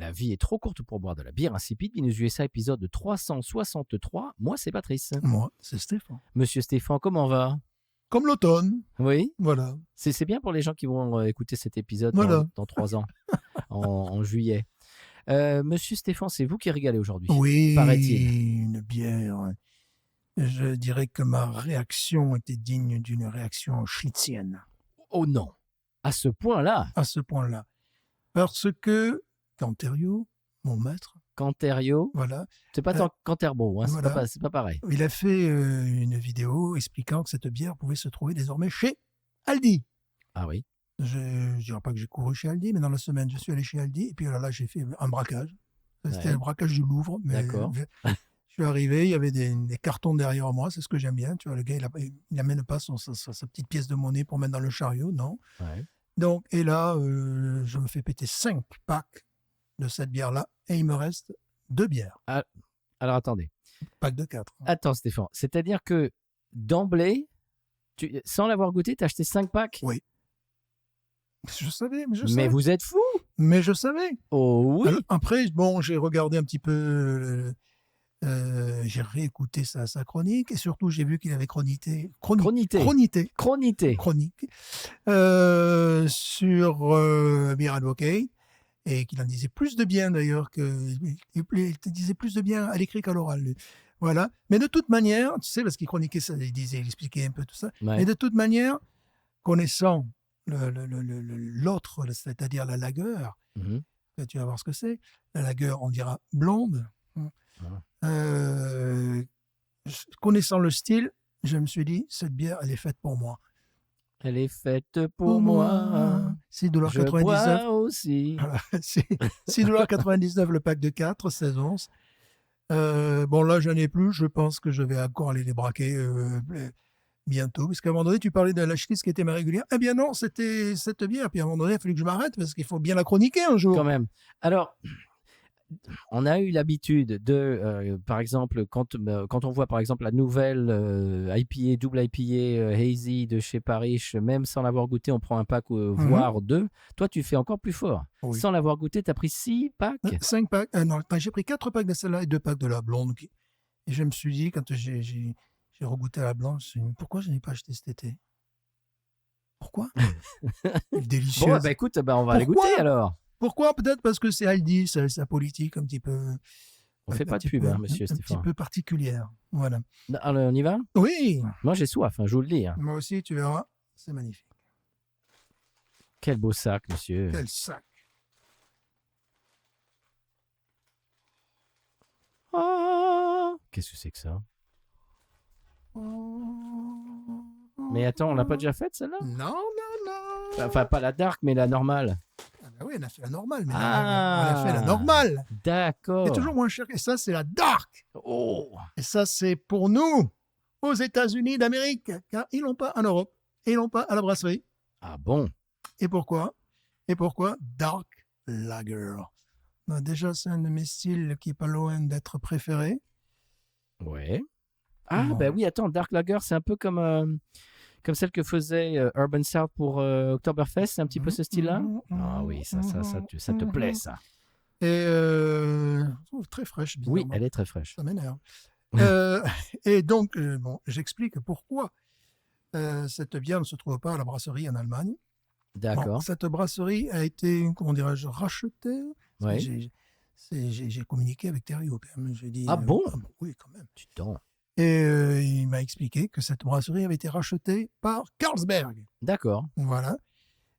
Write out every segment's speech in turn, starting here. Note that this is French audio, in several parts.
La vie est trop courte pour boire de la bière insipide. Binous USA, épisode 363. Moi, c'est Patrice. Moi, c'est Stéphane. Monsieur Stéphane, comment va? Comme l'automne, Oui, voilà. c'est bien pour les gens qui vont écouter cet épisode Voilà. dans 3 ans, en juillet. Monsieur Stéphane, c'est vous qui régalez aujourd'hui, Oui, paraît-il. une bière. Je dirais que ma réaction était digne d'une réaction schlitzienne, Oh non, à ce point-là, à ce point-là. Parce que Canterio, mon maître, Canterio, voilà, c'est pas tant Canterbo, hein, voilà. c'est pas pareil. il a fait une vidéo expliquant que cette bière pouvait se trouver désormais chez Aldi. Ah oui, Je ne dirais pas que j'ai couru chez Aldi, mais dans la semaine, je suis allé chez Aldi et puis là, j'ai fait un braquage. C'était Ouais. le braquage du Louvre. Mais D'accord. Je suis arrivé, il y avait des cartons derrière moi, c'est ce que j'aime bien. Tu vois, le gars, il n'amène pas sa petite pièce de monnaie pour mettre dans le chariot, non. Ouais. Donc, et là, je me fais péter 5 packs de cette bière-là et il me reste 2 bières. Alors attendez, Pack de 4. attends Stéphane, c'est-à-dire que d'emblée, sans l'avoir goûté, t'as acheté 5 packs? Oui. Je savais, mais je Mais savais. vous êtes fou? Mais je savais. Oh oui. Alors, après, bon, j'ai regardé un petit peu, j'ai réécouté sa chronique et surtout, j'ai vu qu'il avait chroniqué sur Beer Advocate et qu'il en disait plus de bien d'ailleurs il disait plus de bien à l'écrit qu'à l'oral. Lui. Voilà. Mais de toute manière, tu sais, parce qu'il chroniquait ça, il expliquait un peu tout ça. Ouais. Mais de toute manière, connaissant l'autre, c'est-à-dire la lager, Mhm. tu vas voir ce que c'est. La lager, on dira blonde. Connaissant le style, je me suis dit, cette bière, elle est faite pour moi. Elle est faite pour moi. C'est $6,99. Je bois aussi. Voilà, c'est $6,99 le pack de 4, 16 onces. Bon, là, j'en ai plus. Je pense que je vais encore aller les braquer bientôt. Parce qu'à un moment donné, tu parlais de la Schlitz qui était ma régulière. Eh bien non, c'était cette bière. Puis à un moment donné, il a fallu que je m'arrête parce qu'il faut bien la chroniquer un jour. Quand même. Alors, on a eu l'habitude de, par exemple, quand on voit par exemple la nouvelle IPA, double IPA Hazy de chez Parrish, même sans l'avoir goûté, on prend un pack, voire 2. Toi, tu fais encore plus fort. Oui. Sans l'avoir goûté, tu as pris 6 packs. 5 packs. Non, j'ai pris 4 packs de celle-là et 2 packs de la blonde. Et je me suis dit, quand j'ai regoûté à la blonde, je me suis dit, pourquoi je n'ai pas acheté cet été? Pourquoi? Délicieux. Bon, bah écoute, on va aller goûter alors. Pourquoi? Peut-être parce que c'est Aldi, sa politique un petit peu. On fait pas de pub, hein, monsieur Un Stéphane. petit peu particulière. Voilà. Alors, on y va? Oui. Moi, j'ai soif, hein, je vous le dis. Hein. Moi aussi, tu verras. C'est magnifique. Quel beau sac, monsieur. Quel sac. Ah, qu'est-ce que c'est que ça? Mais attends, on l'a pas déjà faite celle-là? Non. Enfin, pas la dark, mais la normale. Ah bah oui, on a fait la normale. Mais on Ah, a fait la normale. d'accord. C'est toujours moins cher. Et ça, c'est la dark. Oh, Et ça, c'est pour nous, aux États-Unis d'Amérique. Car ils l'ont pas en Europe. Et ils l'ont pas à la brasserie. ah bon? Et pourquoi? Dark Lager. Ben, déjà, c'est un de mes styles qui est pas loin d'être préféré. Ouais. Ah, Bon. ben oui, attends, Dark Lager, c'est un peu comme celle que faisait Urban South pour Oktoberfest, c'est un petit peu ce style-là? Ah oui, ça te plaît, ça. Et je trouve très fraîche, Oui, bizarrement. elle est très fraîche. Ça m'énerve. Et donc, bon, j'explique pourquoi cette bière ne se trouve pas à la brasserie en Allemagne. D'accord. Bon, cette brasserie a été, comment dirais-je, rachetée. Ouais. J'ai communiqué avec Thériault quand même. J'ai dit, Ah bon? Oui, quand même. Putain. Et il m'a expliqué que cette brasserie avait été rachetée par Carlsberg. D'accord. Voilà.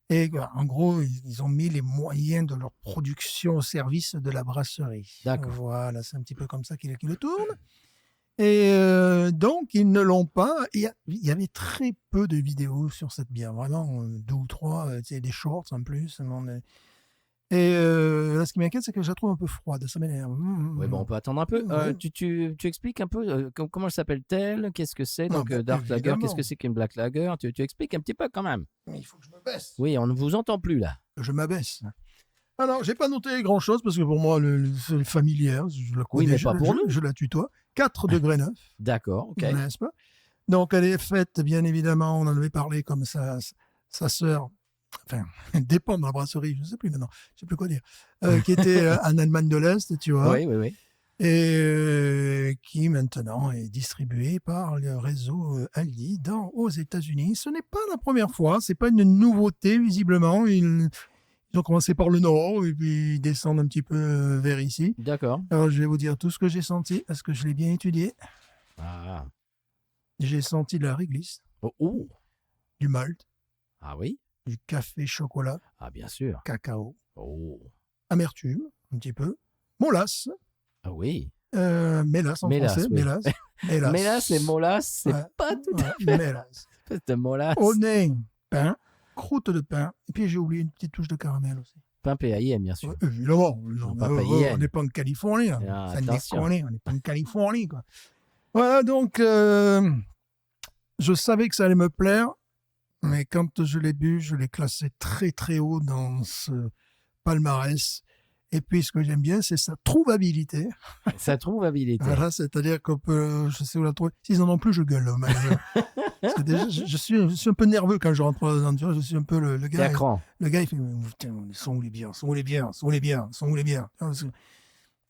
Et en gros, ils ont mis les moyens de leur production au service de la brasserie. D'accord. Voilà, c'est un petit peu comme ça qu'il le tourne. Et donc, ils ne l'ont pas. Il y avait très peu de vidéos sur cette bière. Vraiment, 2 ou 3, des shorts en plus. Et là, ce qui m'inquiète, c'est que je la trouve un peu froide. Ça m'énerve. Oui, bon, on peut attendre un peu. Ouais. Tu expliques un peu comment elle s'appelle-t-elle? Qu'est-ce que c'est? Non, Donc, bah, Dark Lager, évidemment. qu'est-ce que c'est qu'une Black Lager? Tu expliques un petit peu quand même. Mais il faut que je me baisse. Oui, on ne vous entend plus là. Je m'abaisse. Alors, j'ai pas noté grand-chose parce que pour moi, c'est familière. Je la connais. Oui, mais pas pour nous. Je la tutoie. 4 degrés 9. D'accord, ok. N'est-ce pas? Donc, elle est faite, bien évidemment, on en avait parlé comme sa sœur, enfin, dépend de la brasserie, je ne sais plus maintenant, je ne sais plus quoi dire, qui était en Allemagne de l'Est, tu vois, Oui, oui, oui. et qui maintenant est distribué par le réseau Aldi aux États-Unis. Ce n'est pas la première fois, c'est pas une nouveauté visiblement. Ils ont commencé par le nord et puis ils descendent un petit peu vers ici. D'accord. Alors je vais vous dire tout ce que j'ai senti parce que je l'ai bien étudié. Ah. J'ai senti de la réglisse, Oh, oh. du malt, Ah oui. du café chocolat, Ah, bien sûr. cacao, Oh. amertume, un petit peu, molasses, Ah oui. mélasse en Mélasse, français, oui. mélasse, Mélasse et molasse, c'est Ouais, pas tout ouais, à fait mélasse. espèce de molasse. Onin, pain, croûte de pain, et puis j'ai oublié une petite touche de caramel aussi. Pain PAIN, bien Ouais, sûr. évidemment, Non, non, pas on PAIN. n'est pas en Californie, là. Ah, Ça attention. déconne, on n'est pas en Californie, quoi. Voilà, donc je savais que ça allait me plaire, mais quand je l'ai bu, je l'ai classé très très haut dans ce palmarès. Et puis ce que j'aime bien, c'est sa trouvabilité. Sa trouvabilité. Voilà, c'est-à-dire qu'on peut, je sais où la trouver. S'ils en ont plus, je gueule au magasin. Parce que déjà, je suis un peu nerveux quand je rentre dans la voiture. Je suis un peu le T'es gars. à cran. Le gars, il fait putain, sont où les bières, sont où les bières, sont où les bières, sont où les bières.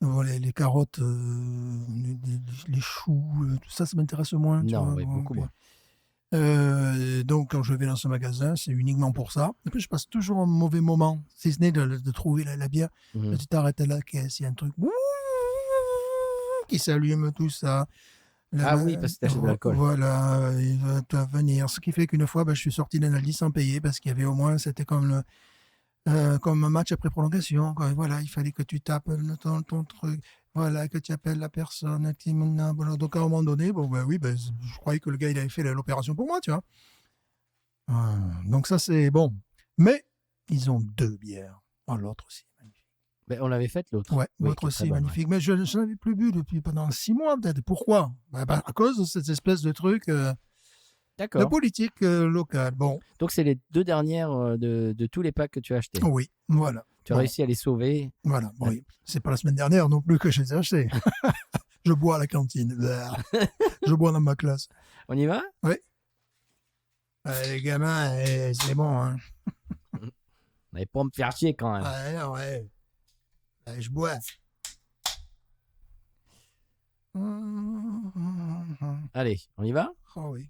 Bon, les carottes, les choux, tout ça, ça m'intéresse moins. Tu Non, vois, oui, bon, beaucoup puis, moins. donc, quand je vais dans ce magasin, c'est uniquement pour ça. Et puis, je passe toujours un mauvais moment, si ce n'est de trouver la bière. Mhm. Tu t'arrêtes à la caisse, il y a un truc qui s'allume, tout ça. Ah oui, parce que t'achètes de l'alcool. Voilà, il va te venir. Ce qui fait qu'une fois, je suis sorti d'un Aldi sans payer parce qu'il y avait au moins, c'était comme un match après prolongation, quoi. Voilà, il fallait que tu tapes ton truc, voilà, que tu appelles la personne. Voilà. Donc à un moment donné, je croyais que le gars il avait fait l'opération pour moi, tu vois. Donc ça c'est bon. Mais ils ont 2 bières. Oh, l'autre aussi, magnifique. Ben, on l'avait faite l'autre. Ouais, Oui, l'autre qui est très aussi, bonne, magnifique. Mais je n'en avais plus bu depuis pendant 6 mois peut-être. Pourquoi? À cause de cette espèce de truc ouais. de D'accord. politique locale. Bon, Donc, c'est les 2 dernières de tous les packs que tu as achetés. oui, voilà. Tu as Bon, réussi à les sauver. voilà. Bon, oui. C'est pas la semaine dernière non plus que je les ai achetés. Je bois à la cantine. Je bois dans ma classe. On y va? Oui. Les gamins, c'est bon. Hein. Mais pas me faire chier quand même. Non, ouais. Je bois. Allez, on y va? Oh oui.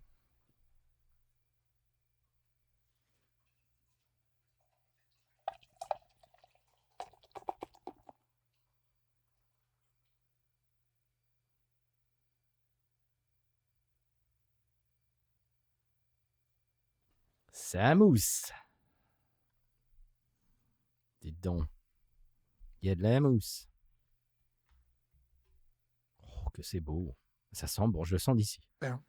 Ça mousse. Dites donc. Il y a de la mousse. Oh, que c'est beau. Ça sent bon, je le sens d'ici. Bien.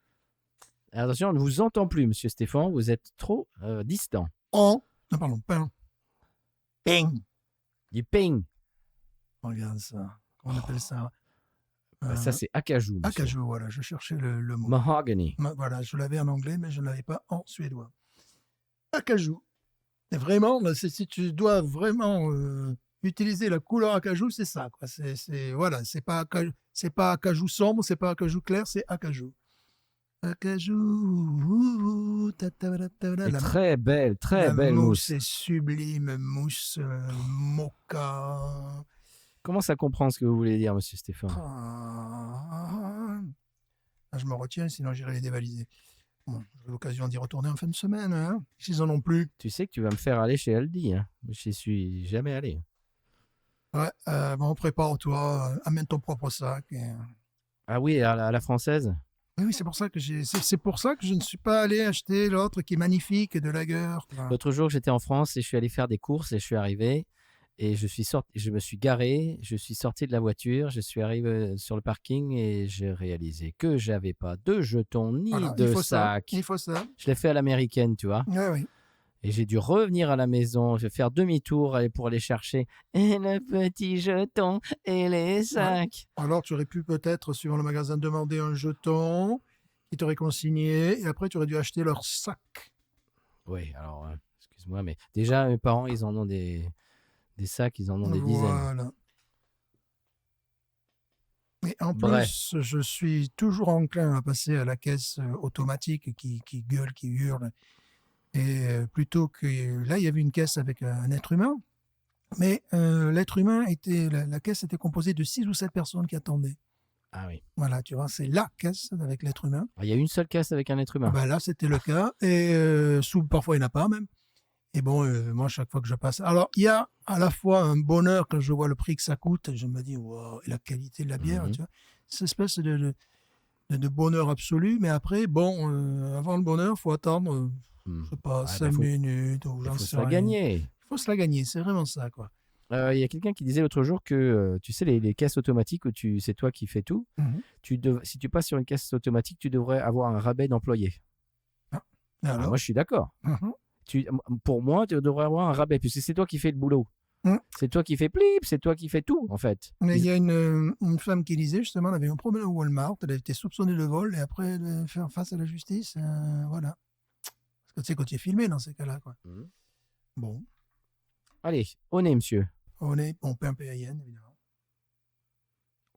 Attention, on ne vous entend plus, monsieur Stéphane. Vous êtes trop distant. Non, pardon, pain. Ping. Du ping. Regarde ça. Comment on appelle ça? Ça, c'est acajou, monsieur. Acajou, voilà. Je cherchais le mot. Mahogany. Voilà, je l'avais en anglais, mais je ne l'avais pas en suédois. Acajou. Et vraiment, là, si tu dois vraiment utiliser la couleur acajou, c'est ça. Quoi. Voilà, c'est pas acajou sombre, c'est pas acajou clair, c'est acajou. Acajou. Et très belle mousse. mousse. C'est sublime, mousse mocha. Comment ça comprend ce que vous voulez dire, monsieur Stéphane? Je me retiens, sinon j'irai les dévaliser. Bon, j'ai l'occasion d'y retourner en fin de semaine, hein, s'ils en ont plus. Tu sais que tu vas me faire aller chez Aldi. Hein. J'y suis jamais allé. Ouais, bon, prépare-toi, amène ton propre sac. Ah oui, à la française? Oui, c'est pour ça que c'est pour ça que je ne suis pas allé acheter l'autre qui est magnifique de Lager. L'autre jour, j'étais en France et je suis allé faire des courses et je suis arrivé et je me suis garé, je suis sorti de la voiture, je suis arrivé sur le parking et j'ai réalisé que j'avais pas de jetons ni Voilà, de sac. Il faut ça. Je l'ai fait à l'américaine, tu vois. Ouais, oui. Et j'ai dû revenir à la maison, je vais faire demi-tour pour aller chercher et le petit jeton et les sacs. Ouais. Alors, tu aurais pu peut-être, suivant le magasin, demander un jeton qui t'aurait consigné et après, tu aurais dû acheter leur sac. Oui, alors, excuse-moi, mais déjà, mes parents, ils en ont des sacs, ils en ont des dizaines. Voilà. Et en plus, je suis toujours enclin à passer à la caisse automatique qui gueule, qui hurle. Et plutôt que là, il y avait une caisse avec un être humain, mais l'être humain la caisse était composée de 6 ou 7 personnes qui attendaient. Ah oui. Voilà, tu vois, c'est la caisse avec l'être humain. Il y a une seule caisse avec un être Ah humain. ben là, c'était le cas. Et parfois, il n'y en a pas même. Et bon, moi, chaque fois que je passe. Alors, il y a à la fois un bonheur quand je vois le prix que ça coûte. Je me dis, wow, et la qualité de la bière, Mhm. tu vois. Cette espèce de bonheur absolu. Mais après, bon, avant le bonheur, il faut attendre, je sais pas, Ouais, 5 minutes ou il j'en faut sais se la rien. gagner. Il faut se la gagner, c'est vraiment ça, quoi. Il y a quelqu'un qui disait l'autre jour que, tu sais, les caisses automatiques où c'est toi qui fais tout, Mhm. si tu passes sur une caisse automatique, tu devrais avoir un rabais d'employé. Ah. Et Ah, alors moi, je suis d'accord. Mhm. Pour moi, tu devrais avoir un rabais, puisque c'est toi qui fais le boulot. Mhm. C'est toi qui fais plip, c'est toi qui fais tout, en fait. Mais il y a une femme qui disait, justement, elle avait un problème au Walmart, elle a été soupçonnée de vol et après de faire face à la justice. Voilà. Parce que tu sais, quand tu es filmé dans ces cas-là, quoi. Mhm. Bon, Allez, au nez, monsieur. on paie un PAIN, évidemment.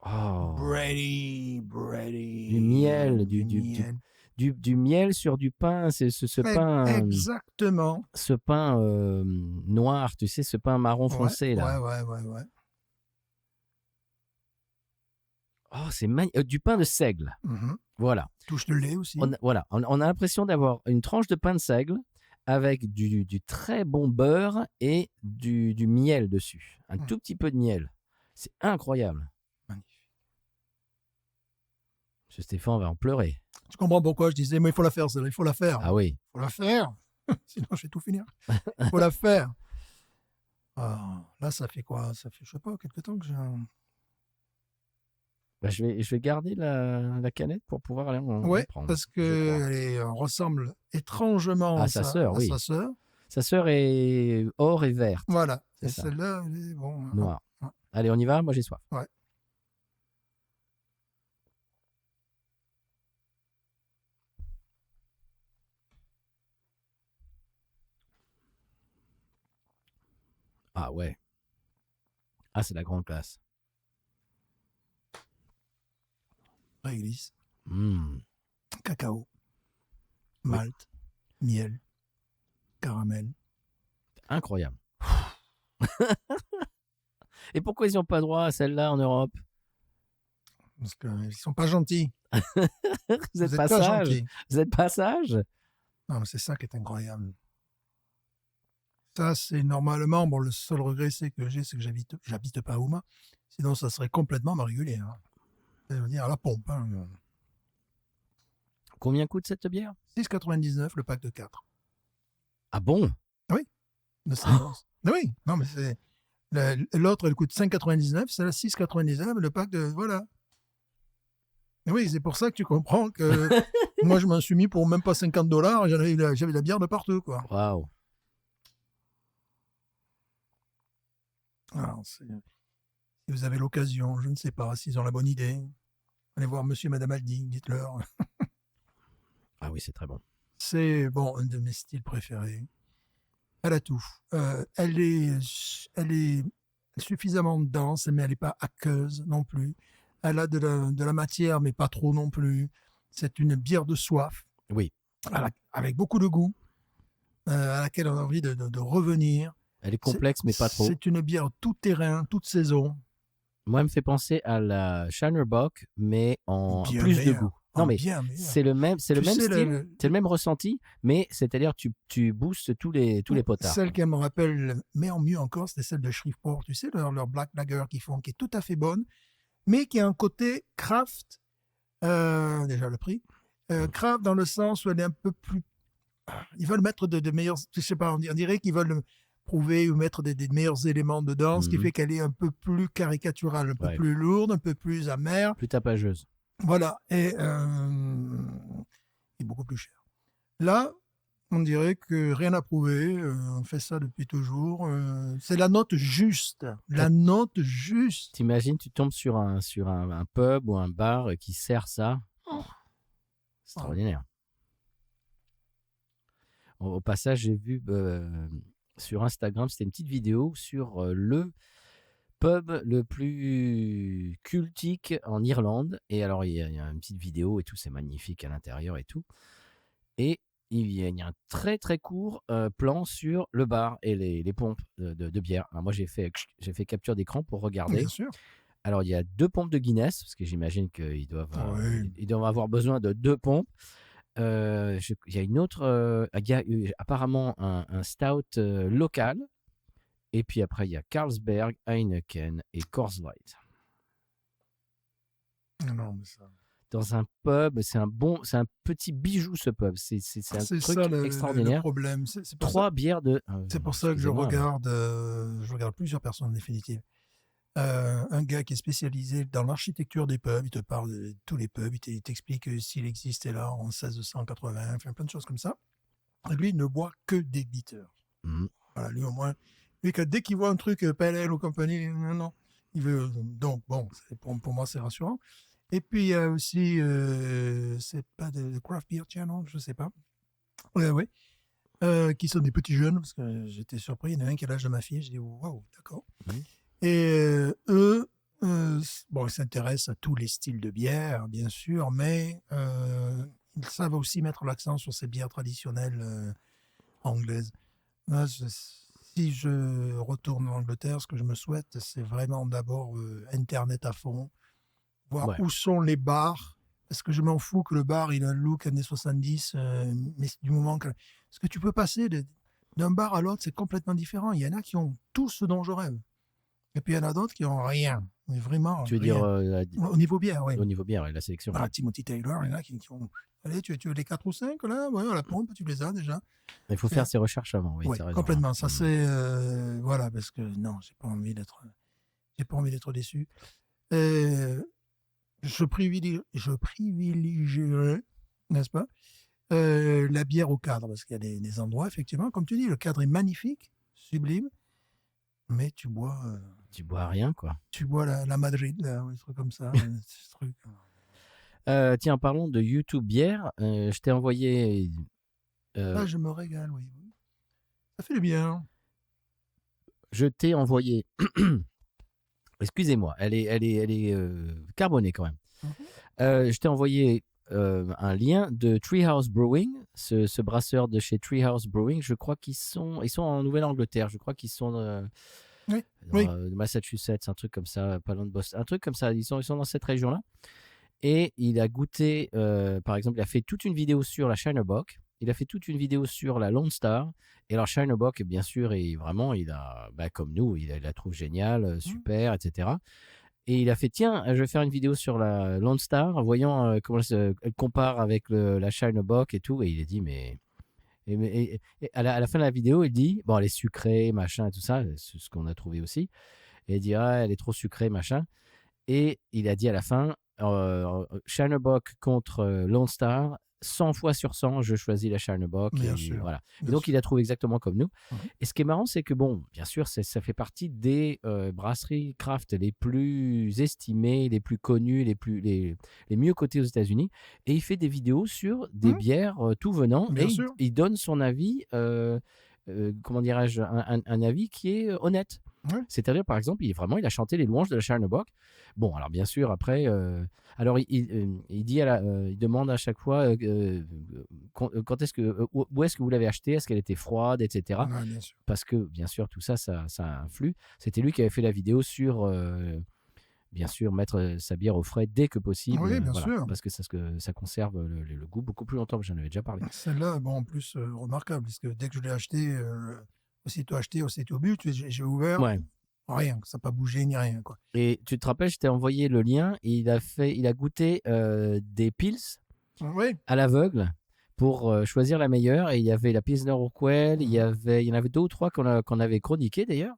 Oh, Brady. du miel, Miel. du miel sur du pain, c'est ce pain, Exactement. noir, tu sais, ce pain marron Ouais, foncé, là. ouais. Oh, c'est du pain de seigle. Mhm. Voilà. Touche de lait aussi. On a l'impression d'avoir une tranche de pain de seigle avec du très bon beurre et du miel dessus. Un Mhm. tout petit peu de miel. C'est incroyable. Magnifique. Ce Stéphane va en pleurer. Tu comprends pourquoi je disais, mais il faut la faire, celle-là, il faut la faire. Ah oui. Il faut la faire. Sinon, je vais tout finir. Il faut la faire. Ah, là, ça fait quoi? Ça fait, je sais pas, quelques temps que j'ai un... Bah, je vais garder la canette pour pouvoir aller en Ouais, prendre. parce Je crois. qu'elle ressemble étrangement À sa sœur, à oui. sa sœur. Sa sœur est or et verte. Voilà. C'est Et ça. celle-là, elle est bon. Noir. Ouais. Allez, on y va. Moi, j'ai soif. Ouais. Ah ouais. Ah, c'est la grande classe. Réglisse, Mmh. cacao, Oui. malt, miel, caramel. Incroyable. Et pourquoi ils n'ont pas droit à celle-là en Europe? Parce qu'ils sont pas gentils. Vous êtes Vous pas êtes pas sage? gentils. Vous êtes pas sage? Non, mais c'est ça qui est incroyable. Ça, c'est normalement, bon, le seul regret c'est que j'habite pas à Houma. Sinon, ça serait complètement ma régulière. Ça veut dire à la pompe. Hein. Combien coûte cette bière? 6,99 le pack de 4. Ah bon? Oui, de 5 onces. Oui, non, mais c'est. L'autre, elle coûte 5,99, celle-là 6,99, le pack de. Voilà. Et oui, c'est pour ça que tu comprends que moi, je m'en suis mis pour même pas 50 $. J'avais de la bière de partout, quoi. Waouh. Alors, si vous avez l'occasion, je ne sais pas s'ils ont la bonne idée, allez voir monsieur et madame Aldi, dites-leur. Ah oui, c'est très bon. C'est, bon, un de mes styles préférés. Elle a tout. Elle est suffisamment dense, mais elle n'est pas aqueuse non plus. Elle a de la matière, mais pas trop non plus. C'est une bière de soif, Oui. avec beaucoup de goût, à laquelle on a envie de revenir. Elle est complexe, mais pas trop. C'est une bière tout terrain, toute saison. Moi, elle me fait penser à la Shiner Bock, mais en Bien plus de meilleure. goût. Non, mais Bien meilleure. c'est le même Tu sais, style, c'est le même ressenti, mais c'est-à-dire tu boostes tous les potards. Celle qu'elle me rappelle, mais en mieux encore, c'était celle de Shreveport. Tu sais, leur Black Lager qu'ils font, qui est tout à fait bonne, mais qui a un côté craft, déjà le prix, craft dans le sens où elle est un peu plus... Ils veulent mettre de meilleurs... Je sais pas, on dirait qu'ils veulent prouver ou mettre des meilleurs éléments dedans, ce qui fait qu'elle est un peu plus caricaturale, un peu plus lourde, un peu plus amère. Plus tapageuse. Voilà, et beaucoup plus cher. Là, on dirait que rien à prouver, on fait ça depuis toujours. C'est la note juste. La note juste. T'imagines, tu tombes sur un pub ou un bar qui sert ça. C'est extraordinaire. Au passage, j'ai vu sur Instagram, c'était une petite vidéo sur le pub le plus cultique en Irlande. Et alors, il y a une petite vidéo et tout, c'est magnifique à l'intérieur et tout. Et il y a un très très court plan sur le bar et les pompes de bière. Alors moi, j'ai fait capture d'écran pour regarder. Bien sûr. Alors, il y a 2 pompes de Guinness, parce que j'imagine qu'ils Oui. doivent avoir besoin de 2 pompes. Il y a une autre, il y a apparemment un stout local. Et puis après, il y a Carlsberg, Heineken et Coors Light. Non, mais ça. Dans un pub, c'est un petit bijou ce pub. C'est un C'est truc ça le extraordinaire. problème. C'est pour ça. 3 bières de. C'est pour ça que je regarde plusieurs personnes en définitive. Un gars qui est spécialisé dans l'architecture des pubs, il te parle de tous les pubs, il t'explique s'il existait là en 1680, enfin plein de choses comme ça. Et lui, il ne boit que des bitters. Mhm. Voilà, lui au moins, dès qu'il voit un truc Pale Ale ou compagnie, non, il veut. Donc bon, pour moi c'est rassurant. Et puis il y a aussi, c'est pas de craft beer channel, je sais pas. Oui. Qui sont des petits jeunes, parce que j'étais surpris. Il y en a un qui a l'âge de ma fille. Je dis, waouh, d'accord. Oui. Et eux, ils s'intéressent à tous les styles de bière, bien sûr, mais ils savent aussi mettre l'accent sur ces bières traditionnelles anglaises. Moi, si je retourne en Angleterre, ce que je me souhaite, c'est vraiment d'abord Internet à fond, voir Ouais. où sont les bars. Parce que je m'en fous que le bar, il a un look années 70, mais du moment que... Parce que tu peux passer d'un bar à l'autre, c'est complètement différent. Il y en a qui ont tout ce dont je rêve. Et puis il y en a d'autres qui n'ont rien. Mais vraiment, Tu veux rien. dire Au niveau bière, oui. au niveau bière, la sélection. Ah, Timothy Taylor, il y en a qui ont... Allez, tu veux les 4 ou 5 là? Ouais, à la pompe, tu les as déjà. Il faut faire ses recherches avant, oui, Oui, t'as raison. complètement. Hein. Ça, c'est... voilà, parce que non, j'ai pas envie d'être déçu. Je privilégierais, n'est-ce pas, la bière au cadre, parce qu'il y a des endroits, effectivement, comme tu dis, le cadre est magnifique, sublime, mais tu bois Rien, quoi. tu bois la Madrid, là, ou des trucs comme ça. Ce truc. Tiens, parlons de YouTube bière. Je t'ai envoyé. Ah, je me régale, oui. Ça fait du bien. Je t'ai envoyé. Excusez-moi, elle est carbonée quand même. Je t'ai envoyé un lien de Treehouse Brewing, ce brasseur de chez Treehouse Brewing. Je crois qu'ils sont en Nouvelle-Angleterre. Je crois qu'ils sont Oui. de Massachusetts, un truc comme ça, pas loin de Boston, un truc comme ça. Ils sont dans cette région-là. Et il a goûté, par exemple, il a fait toute une vidéo sur la Shiner Bock. Il a fait toute une vidéo sur la Lone Star. Et alors, Shiner Bock, bien sûr, et vraiment, il a, comme nous, il la trouve géniale, super, etc. Et il a fait, tiens, je vais faire une vidéo sur la Lone Star, voyant comment elle compare avec la Shiner Bock et tout. Et il a dit, mais. Et à la fin de la vidéo, il dit, bon, elle est sucrée, machin, et tout ça, c'est ce qu'on a trouvé aussi. Et il dit, ah, elle est trop sucrée, machin. Et il a dit à la fin, Shiner Bock contre Lone Star, 100 fois sur 100, je choisis la Shiner Bock. Bien Et sûr. voilà. Bien Et donc, sûr. il a trouvé exactement comme nous. Mhm. Et ce qui est marrant, c'est que, bon, bien sûr, ça fait partie des brasseries craft les plus estimées, les plus connues, les mieux cotées aux États-Unis. Et il fait des vidéos sur des bières tout venant. Bien et sûr. il donne son avis, comment dirais-je, un avis qui est honnête. Ouais. C'est-à-dire, par exemple, il a chanté les louanges de la Shiner Bock. Bon, alors bien sûr, après, alors il dit il demande à chaque fois quand est-ce que, où est-ce que vous l'avez acheté, est-ce qu'elle était froide, etc. Ouais, bien sûr. Parce que bien sûr, tout ça, ça influe. C'était lui qui avait fait la vidéo sur, bien sûr, mettre sa bière au frais dès que possible. Oui, bien sûr. Parce que ça conserve le goût beaucoup plus longtemps. J'en avais déjà parlé. Celle-là, bon, en plus, remarquable, parce que dès que je l'ai acheté, aussitôt bu, j'ai ouvert, Ouais. rien, ça n'a pas bougé ni rien, quoi. Et tu te rappelles, je t'ai envoyé le lien. Et il a goûté des pils Oui. à l'aveugle pour choisir la meilleure. Et il y avait la Pilsner Urquell, il y en avait 2 ou 3 qu'on avait chroniqué d'ailleurs.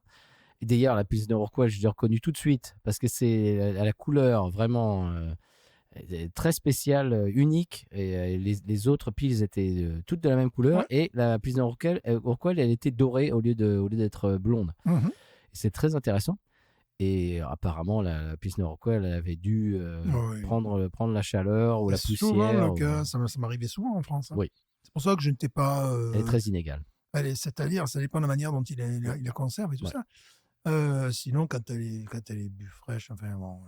Et d'ailleurs, la Pilsner Urquell, je l'ai reconnue tout de suite parce que c'est à la couleur vraiment très spéciale, unique. Et les autres Pils étaient toutes de la même couleur. Ouais. Et la Pilsner Urquell, elle était dorée au lieu d'être blonde. Mhm. Et c'est très intéressant. Et apparemment, la Pilsner Urquell, elle avait dû Oui. prendre la chaleur ou la C'est poussière. souvent le cas, ça m'arrivait souvent en France. Hein. Oui. C'est pour ça que je n'étais pas. Elle est très inégale. C'est-à-dire, ça dépend de la manière dont il la conserve et tout Ouais. ça. Sinon, quand elle est bu fraîche, enfin bon,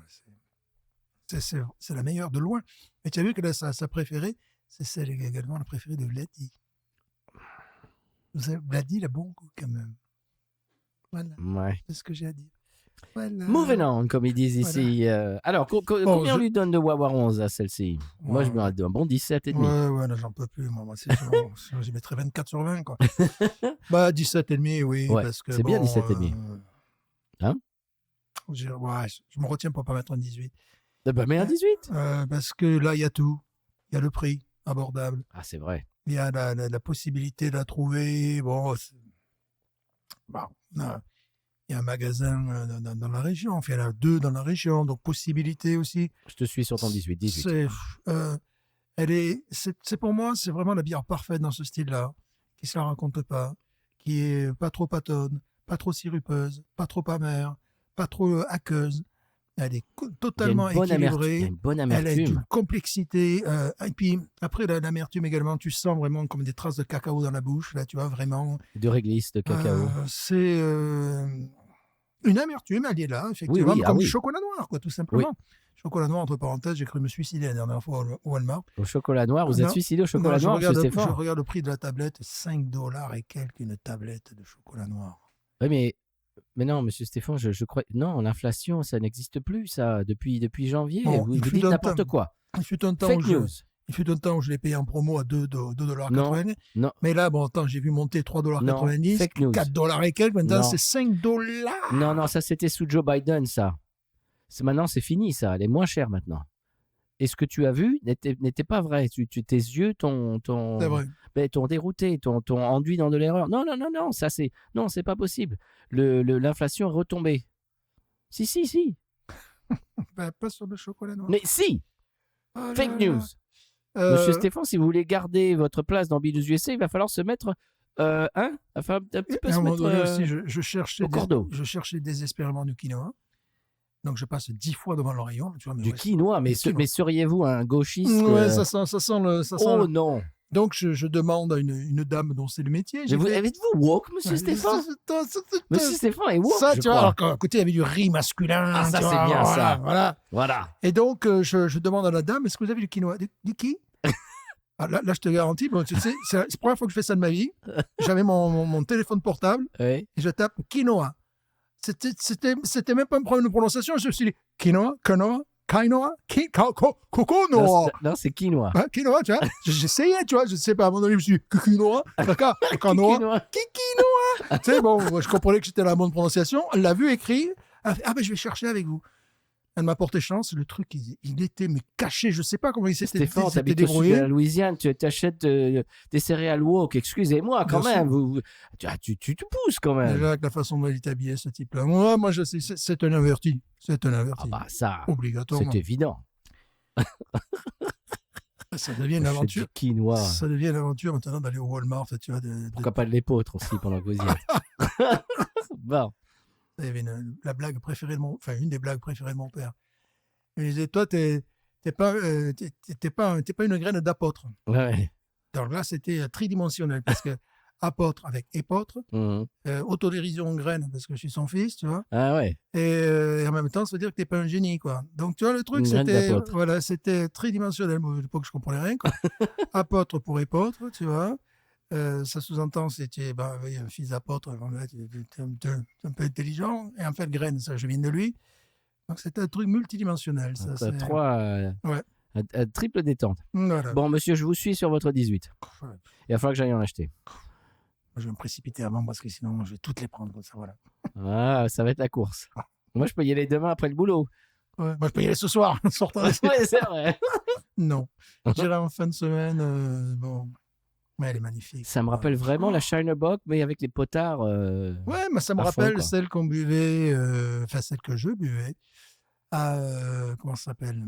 c'est la meilleure de loin. Mais tu as vu que sa préférée, c'est celle également la préférée de Letty. Vous avez dit, il a bon goût quand même. Voilà, Ouais. c'est ce que j'ai à dire. Voilà. Moving on, comme ils disent Voilà. ici. Alors, combien on lui donne de Wawa 11 à celle-ci? Moi, je Ouais, mets un bon 17,5. ouais, là, j'en peux plus. Moi, sinon, j'y mettrais 24 sur 20, quoi. Bah, 17,5, oui, Ouais, parce que c'est bien 17,5. Hein? je me retiens pour pas mettre un 18. Bah, mets un 18. Parce que là, il y a tout. Il y a le prix abordable. Ah, c'est vrai. Il y a la possibilité de la trouver. Bon, il y a un magasin dans la région. Enfin, il y en a 2 dans la région. Donc, possibilité aussi. Je te suis sur ton 18. C'est pour moi, c'est vraiment la bière parfaite dans ce style-là, qui se la raconte pas, qui est pas trop patonne, pas trop sirupeuse, pas trop amère, pas trop aqueuse. Elle est totalement Il y a équilibrée. une bonne Elle a une amertume. complexité. Et puis, après, l'amertume également, tu sens vraiment comme des traces de cacao dans la bouche. Là, tu vois, vraiment. De réglisse, de cacao. C'est une amertume, elle est là, effectivement, Oui, comme du chocolat noir, quoi, tout simplement. Oui. Chocolat noir, entre parenthèses, j'ai cru me suicider la dernière fois au Walmart. Au chocolat noir, vous êtes Non, suicidé au chocolat je noir, regarde, monsieur je Stéphane? regarde le prix de la tablette, $5 et quelques, une tablette de chocolat noir. Oui, mais non, monsieur Stéphane, je crois. Non, l'inflation, ça n'existe plus, ça, depuis janvier. Bon, vous il vous fut dites un n'importe temps- quoi. Il fut un temps Fake où news. il fut un temps où je l'ai payé en promo à $2,80. Non, Mais là, bon, attends, j'ai vu monter $3,90, non, fake news. $4 et quelques, maintenant Non. c'est $5. Non, ça c'était sous Joe Biden, ça. Maintenant, c'est fini, ça. Elle est moins chère maintenant. Et ce que tu as vu n'était pas vrai. Tes yeux C'est vrai. t'ont dérouté, t'ont enduit dans de l'erreur. Non, ça c'est non, c'est pas possible. L'inflation est retombée. Si. Ben, pas sur le chocolat noir. Mais si, Oh là fake là. news. Monsieur Stéphane, si vous voulez garder votre place dans Bill's USA, il va falloir se mettre enfin un petit peu À un se moment mettre donné aussi, je cherchais au cordeau. je cherchais désespérément du quinoa. Donc je passe 10 fois devant le rayon. Tu vois, mais Du ouais, quinoa, mais seriez-vous un gauchiste ouais, ça sent Oh non. Donc je demande à une dame dont c'est le métier. Mais êtes-vous woke, monsieur Stéphane? Monsieur Stéphane est woke, ça, je tu vois, crois. alors qu'à côté, il y avait du riz masculin. Ah, ça, tu c'est vois, bien, voilà, ça. Voilà. Et donc, je demande à la dame, est-ce que vous avez du quinoa? Du qui? Ah, là, je te garantis, bon, tu sais, c'est la première fois que je fais ça de ma vie. J'avais mon téléphone portable Oui. et je tape quinoa. C'était même pas un problème de prononciation. Je me suis dit, quinoa, coco, noa. Non, c'est quinoa. Hein, quinoa, tu vois. J'essayais, tu vois. Je sais pas, à un moment donné, je me suis dit, quinoa, Quinoa. tu sais, bon, moi, je comprenais que c'était la bonne prononciation. Elle l'a vu écrit. Elle a fait, ben, je vais chercher avec vous. Elle m'a porté chance. Le truc, il était mais caché. Je sais pas comment il s'était Stéphane, t'habites au sud de débrouillé. la Louisiane, tu achètes des céréales woke. Excusez-moi, quand Bien même. Tu te pousses quand même. Déjà, avec la façon dont il est habillé, ce type-là. Moi, je sais, c'est un averti. C'est un averti. Ah bah ça, Obligatoirement. c'est évident. Ça devient une J'achète aventure. du quinoa. Ça devient une aventure maintenant d'aller au Walmart, tu vois. Pourquoi pas de l'épeautre aussi pendant que vous y êtes. Bon. Il y avait la blague préférée de une des blagues préférées de mon père. Il me disait, toi, t'es pas une graine d'apôtre. Ouais. Donc là, c'était tridimensionnel parce que apôtre avec épôtre, Mhm. autodérision graine parce que je suis son fils, tu vois. Ah ouais. Et en même temps, ça veut dire que t'es pas un génie, quoi. Donc tu vois, le truc, Une graine c'était d'apôtre. voilà, c'était tridimensionnel. Moi, à l'époque, je comprenais rien, quoi. Apôtre pour épôtre, tu vois. Ça sous-entend c'était oui, un fils d'apôtre, tu es un peu intelligent. Et en fait, graine, ça, je viens de lui. Donc c'était un truc multidimensionnel. Ça, Donc, Ouais. un triple détente. Voilà. Bon, monsieur, je vous suis sur votre 18. Il va falloir que j'aille en acheter. Je vais me précipiter avant parce que sinon, je vais toutes les prendre comme ça. Voilà. Ah, ça va être la course. Moi, je peux y aller demain après le boulot. Ouais. Moi, je peux y aller ce soir, en sortant d'ici. Ouais, c'est vrai. Non. J'irai en fin de semaine. Bon. Mais elle est magnifique. Ça me rappelle vraiment la Shiner Bock, mais avec les potards. Ouais, mais ça me à fond, rappelle quoi. celle qu'on buvait, enfin celle que je buvais, à, comment ça s'appelle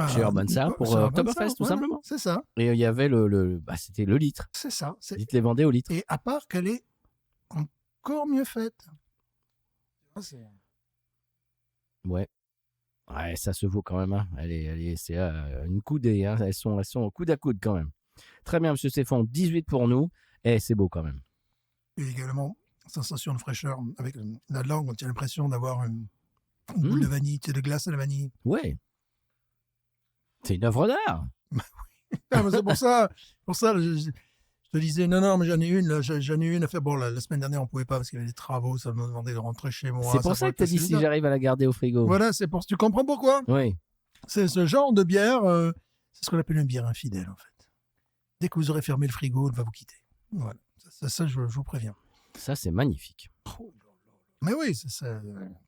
Chez Urban Sound pour chez Urban Oktoberfest, Sound, tout voilà, simplement. C'est ça, Et il y avait c'était le litre. c'est ça. Ils te les vendaient au litre. Et à part qu'elle est encore mieux faite. Ouais. Ouais, ça se vaut quand même. Hein. C'est une coudée. Hein. Elles sont coude à coude quand même. Très bien, monsieur Stéphane. 18 pour nous. Et c'est beau quand même. Et également, sensation de fraîcheur avec la langue, on a l'impression d'avoir une boule de vanille, tu sais, de glace à la vanille. Ouais. C'est une œuvre d'art. Ah, mais c'est pour ça, je te te disais, non, mais j'en ai une, là, j'en ai une à faire. Bon, la semaine dernière, on pouvait pas parce qu'il y avait des travaux, ça me demandait de rentrer chez moi. C'est pour ça que tu as dit si j'arrive à la garder au frigo. Voilà, tu comprends pourquoi? Oui. C'est ce genre de bière, c'est ce qu'on appelle une bière infidèle, en fait. Dès que vous aurez fermé le frigo, elle va vous quitter. Voilà, ça je vous préviens. Ça, c'est magnifique. Mais oui, c'est ça.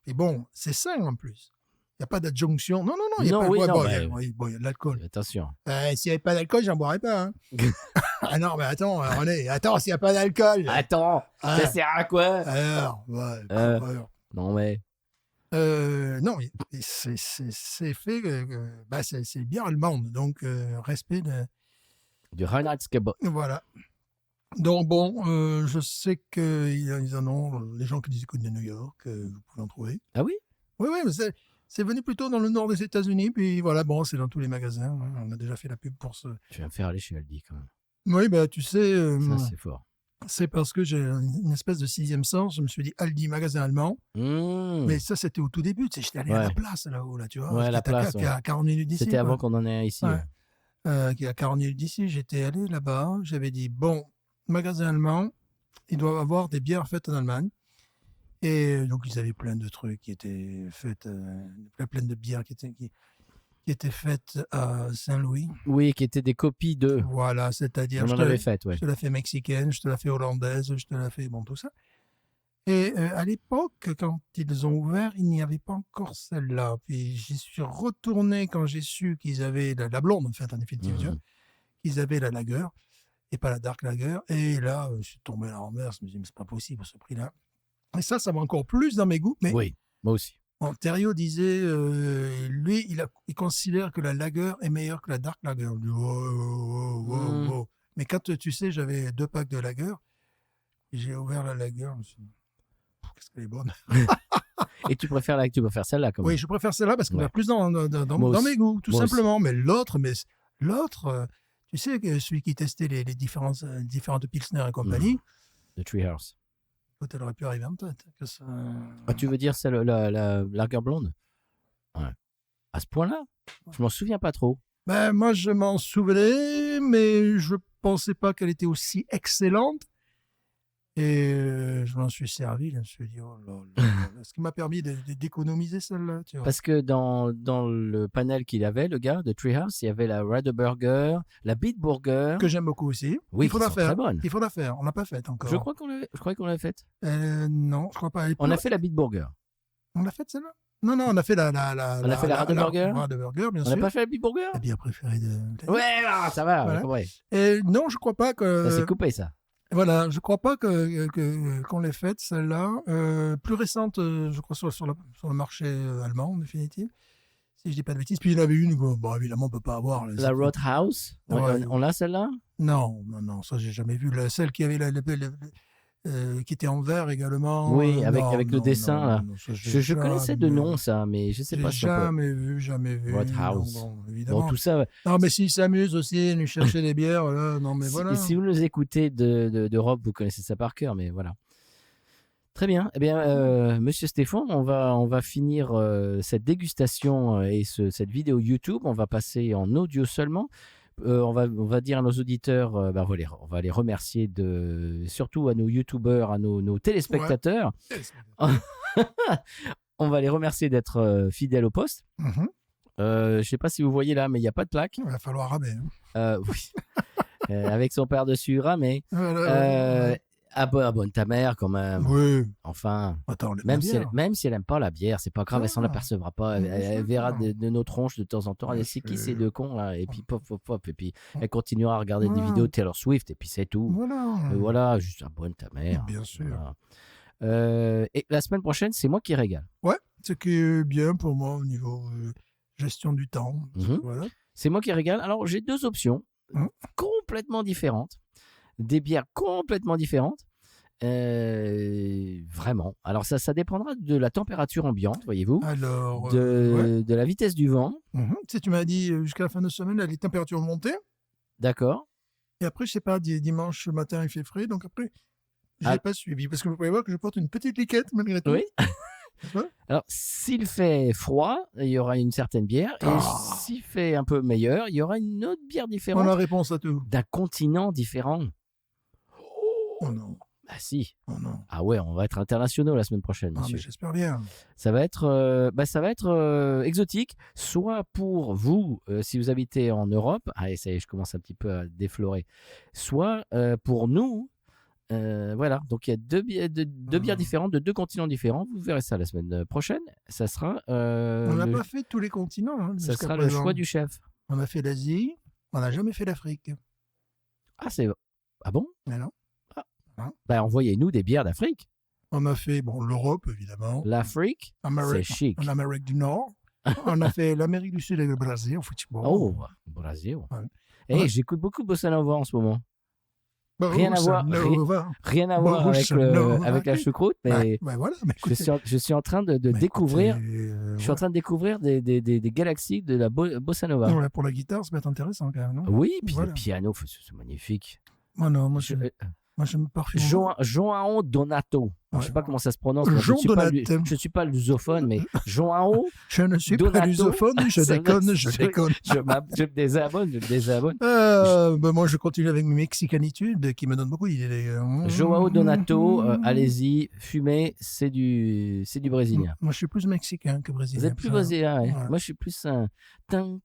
Et bon, c'est sain en plus. Il n'y a pas d'adjonction. Non, il y a pas il y a de l'alcool. Attention. S'il n'y avait pas d'alcool, j'en boirais pas. Hein. Ah non, mais attends, René, s'il n'y a pas d'alcool. Attends, ça sert à quoi? Alors, non, mais. Non, c'est fait. C'est bien allemande, donc respect de. Du Reinheitsgebot. Voilà. Donc bon, je sais qu'ils en ont, les gens qui nous écoutent de New York, vous pouvez en trouver. Ah oui? Oui, mais c'est venu plutôt dans le nord des États-Unis, puis voilà, bon, c'est dans tous les magasins. Hein, on a déjà fait la pub pour ce. Tu vas me faire aller chez Aldi quand même. Oui, tu sais. Ça, c'est fort. C'est parce que j'ai une espèce de sixième sens. Je me suis dit Aldi, magasin allemand. Mais ça, c'était au tout début. Tu sais, j'étais allé à la place là-haut, là, tu vois. Ouais, la place. Qui est à 40 minutes d'ici. C'était avant qu'on en ait ici. Ouais. Qui est à 40 minutes d'ici. J'étais allé là-bas. J'avais dit, bon, magasin allemand, ils doivent avoir des bières faites en Allemagne. Et donc, ils avaient plein de trucs qui étaient faites, plein de bières qui étaient faites à Saint-Louis. Oui, qui étaient des copies de. Voilà, c'est-à-dire. On en avait fait, ouais. Je te la fais mexicaine, je te la fais hollandaise, je te la fais, bon, tout ça. Et à l'époque, quand ils ont ouvert, il n'y avait pas encore celle-là. Puis j'y suis retourné quand j'ai su qu'ils avaient la blonde, en fait, en définitive, qu'ils avaient la lager, et pas la dark lager. Et là, je suis tombé là en mer, je me suis dit, mais c'est pas possible, ce prix-là. Et ça va encore plus dans mes goûts. Mais oui, moi aussi. Thériault disait, lui, il considère que la lager est meilleure que la dark lager. Je dis, wow. Mais quand tu sais, j'avais 2 packs de lager, j'ai ouvert la lager, je me suis dit, qu'est-ce qu'elle est bonne. Et tu préfères celle-là quand même. Oui, je préfère celle-là parce qu'elle va plus dans mes goûts, tout simplement. Mais l'autre, tu sais, que celui qui testait les différentes Pilsner et compagnie. The Treehouse. Elle aurait pu arriver en tête. Tu veux dire c'est la lager blonde? Ouais. À ce point-là? Je m'en souviens pas trop. Moi, je m'en souvenais, mais je pensais pas qu'elle était aussi excellente. Et je m'en suis servi. Je me suis dit, oh là, ce qui m'a permis d'économiser celle-là. Tu vois. Parce que dans le panel qu'il avait, le gars de Treehouse, il y avait la Radeberger, la Bitburger. Que j'aime beaucoup aussi. Oui, il faut la faire. Très bonne. Il faut la faire. On l'a pas faite encore. Je crois qu'on l'avait faite. Non, je crois pas. On a fait la Bitburger. On l'a faite celle-là? Non, on a fait la on a fait la Radeberger. Radeberger, bien sûr. On n'a pas fait la Bitburger? La bière préférée de. Ouais, ça va. Voilà. Ouais. Et non, je crois pas que. Ça s'est coupé, ça. Voilà, je crois pas qu'on l'ait faite, celle-là. Plus récente, je crois, sur le marché allemand, en définitive. Si je dis pas de bêtises. Puis il y en avait une, bon, évidemment, on peut pas avoir. La Roadhouse, on l'a celle-là? Non, ça, j'ai jamais vu. Celle qui avait qui était en verre également. Oui, avec le dessin, là. Je connaissais de nom, ça, mais je sais pas si jamais vu. Roadhouse. Évidemment. Bon, tout ça. Non, mais s'ils s'amusent aussi à nous chercher des bières, là, non, mais voilà. Si vous nous écoutez d'Europe, vous connaissez ça par cœur, mais voilà. Très bien. Eh bien, Monsieur Stéphane, on va finir cette dégustation et cette vidéo YouTube. On va passer en audio seulement. On va dire à nos auditeurs, on va les remercier surtout à nos youtubeurs, à nos téléspectateurs. Ouais. On va les remercier d'être fidèles au poste. Je ne sais pas si vous voyez là, mais il n'y a pas de plaque. Il va falloir ramer. Oui. Avec son père dessus, ramer. Abonne ta mère quand même. Oui. Enfin, attends, même si elle n'aime pas la bière, c'est pas grave, elle s'en apercevra pas. Elle verra de nos tronches de temps en temps. Elle dit, c'est qui ces deux cons là? Et puis pop. Et puis elle continuera à regarder des vidéos de Taylor Swift et puis c'est tout. Voilà, juste abonne ta mère. Bien sûr. Voilà. Et la semaine prochaine, c'est moi qui régale. Ouais, ce qui est bien pour moi au niveau gestion du temps. Voilà. C'est moi qui régale. Alors j'ai 2 options complètement différentes. Des bières complètement différentes. Vraiment. Alors ça dépendra de la température ambiante, voyez-vous. Alors, de la vitesse du vent. Tu sais, tu m'as dit jusqu'à la fin de semaine, les températures montaient. D'accord. Et après, je sais pas, dimanche matin, il fait frais, donc après, je n'ai pas suivi. Parce que vous pouvez voir que je porte une petite liquette malgré tout. Oui. Alors, s'il fait froid, il y aura une certaine bière. Et s'il fait un peu meilleur, il y aura une autre bière différente. On a réponse à tout. D'un continent différent. Oh non, Bah si. oh non. Ah ouais, on va être internationaux la semaine prochaine, Ah, mais monsieur. j'espère bien. Ça va être, exotique, soit pour vous, si vous habitez en Europe, ah, et ça y est, je commence un petit peu à déflorer, soit pour nous, voilà. Donc il y a deux bières différentes de deux continents différents. Vous verrez ça la semaine prochaine. Ça sera, On n'a pas fait tous les continents hein, ça jusqu'à sera le présent. choix du chef. On a fait l'Asie, on n'a jamais fait l'Afrique. Ah, ah bon? Mais non. Bah, envoyez-nous des bières d'Afrique. On a fait l'Europe, évidemment. L'Afrique, c'est chic. En Amérique du Nord. On a fait l'Amérique du Sud et le Brésil. Oh, Brésil. Ouais. Hey, j'écoute beaucoup Bossa Nova en ce moment. Rien à voir avec la choucroute, mais, voilà, je suis en train de découvrir. Je suis en train de découvrir des galaxies de la Bossa Nova. Ouais, pour la guitare, ça peut être intéressant quand même, non? Oui, puis le piano, c'est magnifique. Moi, non, moi, je me parfume. João Donato. Je ne sais pas comment ça se prononce. Je ne suis pas lusophone, mais João. Je ne suis pas lusophone, je déconne. Je me désabonne. Moi, je continue avec mes mexicanitudes qui me donnent beaucoup d'idées. João Donato, allez-y, fumez, c'est du brésilien. Moi, je suis plus mexicain que brésilien. Vous êtes plus brésilien, ouais. Moi, je suis plus un. Vous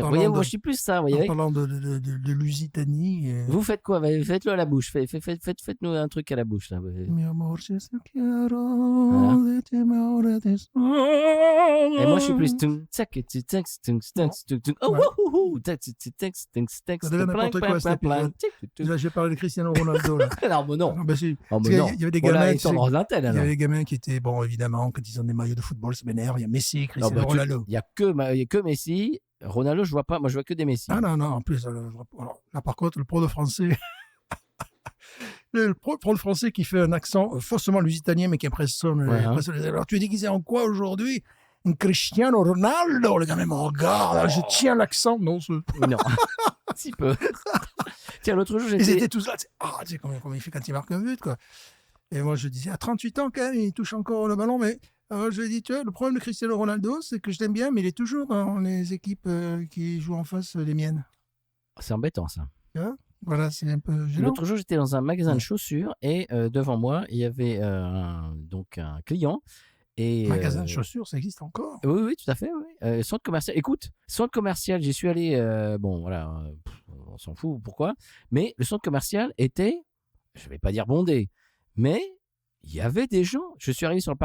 voyez, moi, je suis plus ça, vous voyez. En parlant de Lusitanie. Vous faites quoi? Faites-le à la bouche. Faites-nous un truc à la bouche, là. Et moi, je suis plus. Ça devient n'importe quoi, cet épisode. Là, j'ai parlé de Cristiano Ronaldo. Là. Non, mais non. Ben, si. Oh, mais non. Il y avait des gamins. Il y avait des gamins qui étaient, bon, évidemment, quand ils ont des maillots de football, ça m'énerve. Il y a Messi, Cristiano Ronaldo. Il n'y a que Messi. Ronaldo, je vois pas. Moi, je vois que des Messi. Ah non, en plus, là, par contre, le pro de français. Le pro de français qui fait un accent faussement lusitanien, mais qui impressionne. Alors, tu es déguisé en quoi aujourd'hui? Un Cristiano Ronaldo, le gars même regarde, je tiens l'accent. Non, non. Si peu. Tiens, l'autre jour, ils étaient tous là. Tu sais comment il fait quand il marque un but, quoi. Et moi, je disais, à 38 ans, quand même, il touche encore le ballon. Mais je lui ai dit, tu vois, le problème de Cristiano Ronaldo, c'est que je l'aime bien, mais il est toujours dans les équipes qui jouent en face des miennes. C'est embêtant, ça. Tu vois? Voilà, c'est un peu gênant. L'autre jour, j'étais dans un magasin de chaussures et devant moi, il y avait un client. Magasin de chaussures, ça existe encore? Oui, tout à fait. Oui. Centre commercial. Écoute, centre commercial, j'y suis allé. Bon, voilà, on s'en fout pourquoi. Mais le centre commercial était, je ne vais pas dire bondé, mais il y avait des gens. Je suis arrivé sur le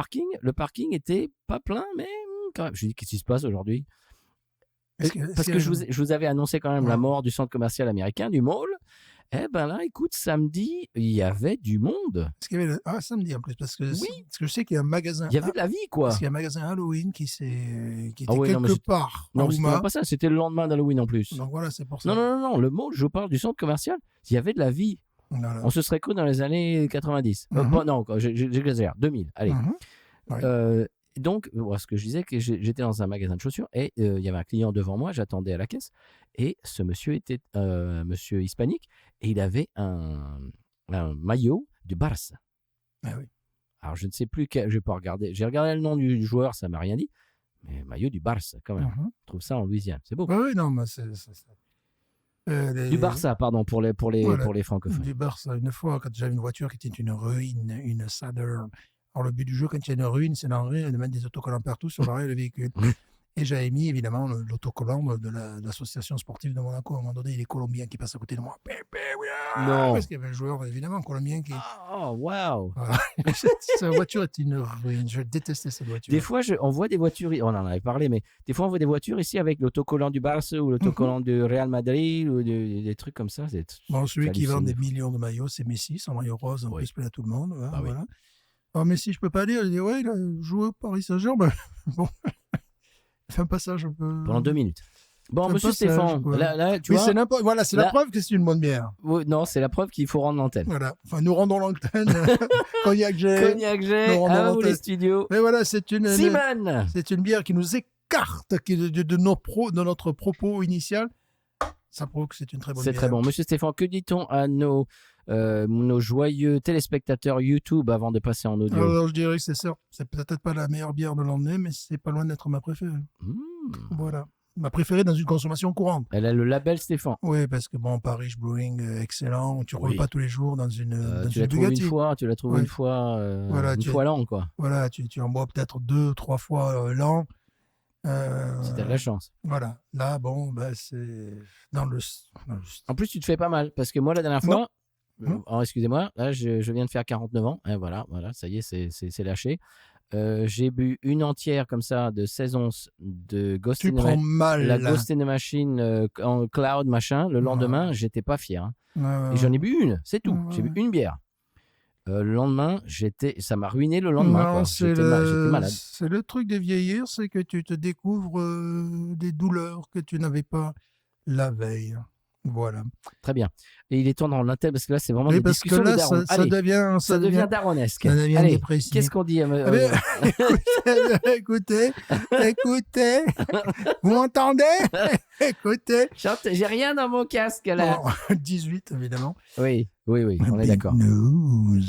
parking était pas plein, mais quand même. Je me dis, qu'est-ce qui se passe aujourd'hui? Parce que je vous avais annoncé quand même la mort du centre commercial américain, du mall. Eh ben là, écoute, samedi, il y avait du monde. Parce qu'il y avait samedi en plus, parce que je sais qu'il y a un magasin. Il y avait de la vie, quoi. Parce qu'il y a un magasin Halloween qui était quelque part. Non, c'était pas ça, c'était le lendemain d'Halloween en plus. Donc voilà, c'est pour ça. Non, le mall, je vous parle du centre commercial, il y avait de la vie. Voilà. On se serait cru dans les années 90. Non, j'exagère, 2000, allez. Donc, ce que je disais, que j'étais dans un magasin de chaussures et il y avait un client devant moi, j'attendais à la caisse et ce monsieur était monsieur hispanique et il avait un maillot du Barça. Ah oui. Alors, je ne sais plus, je vais pas regarder. J'ai regardé le nom du joueur, ça m'a rien dit, mais maillot du Barça quand même. Je trouve ça en Louisiane, c'est beau. Oui, non, mais c'est du Barça, pardon, pour les francophones. Du Barça. Une fois, quand j'avais une voiture qui était une ruine, une Southern. Alors, le but du jeu, quand il y a une ruine, c'est de mettre des autocollants partout sur l'arrière du véhicule. Et j'avais mis, évidemment, l'autocollant de l'association sportive de Monaco. À un moment donné, il y a les Colombiens qui passent à côté de moi. Non. Parce qu'il y avait un joueur, évidemment, colombien qui... Oh, waouh. Voilà. Cette voiture est une ruine. Je détestais cette voiture. Des fois, on voit des voitures, on en avait parlé, mais des fois, on voit des voitures ici avec l'autocollant du Barça ou l'autocollant du Real Madrid ou des trucs comme ça. Bon, celui qui vend des millions de maillots, c'est Messi. Son maillot rose, en plus, plaît à tout le monde. Voilà. Oui. Alors, Messi, je peux pas dire. Il dit, ouais, il a joué au Paris Saint-Germain. Bon, fais un passage un peu. Pendant 2 minutes. Bon, monsieur Stéphane, là, tu vois. Voilà, c'est la preuve que c'est une bonne bière. Non, c'est la preuve qu'il faut rendre l'antenne. Voilà. Enfin, nous rendons l'antenne. Cognac G. À vous les studios. Mais voilà, c'est une. Simone. C'est une bière qui nous écarte de notre propos initial. Ça prouve que c'est une très bonne bière. C'est très bon. Monsieur Stéphane, que dit-on à nos joyeux téléspectateurs YouTube avant de passer en audio? Alors, je dirais que c'est peut-être pas la meilleure bière de l'année, mais c'est pas loin d'être ma préférée. Voilà. ma préférée dans une consommation courante. Elle a le label Stéphane. Oui, parce que bon, Paris Brewing, excellent. Tu ne roules Oui. pas tous les jours dans une Tu la trouves Bugatti. une fois, tu la trouves Ouais. une fois, Voilà, une fois l'an, quoi. Voilà, tu en bois peut-être 2-3 fois l'an. Si t'as de la chance. Voilà. Là, bon, bah, c'est dans le. En plus, tu te fais pas mal. Parce que moi, la dernière Non. fois, excusez-moi, là, je viens de faire 49 ans. Et voilà, ça y est, c'est lâché. J'ai bu une entière comme ça de 16 onces de Ghost Tu prends mal. la Ghost in the Machine en cloud machin. Le lendemain, j'étais pas fier. Hein. Et j'en ai bu une, c'est tout. J'ai bu une bière. Le lendemain, ça m'a ruiné le lendemain. Non, quoi. J'étais malade. C'est le truc de vieillir, c'est que tu te découvres des douleurs que tu n'avais pas la veille. Voilà. Très bien. Et il est temps dans l'intérêt parce que là, c'est vraiment des parce que discussions là, de daron. ça devient daronesque. Ça devient Allez, dépressif. qu'est-ce qu'on dit Écoutez, vous m'entendez? Écoutez. J'ai rien dans mon casque là. Bon, 18, évidemment. Oui, on est d'accord. News.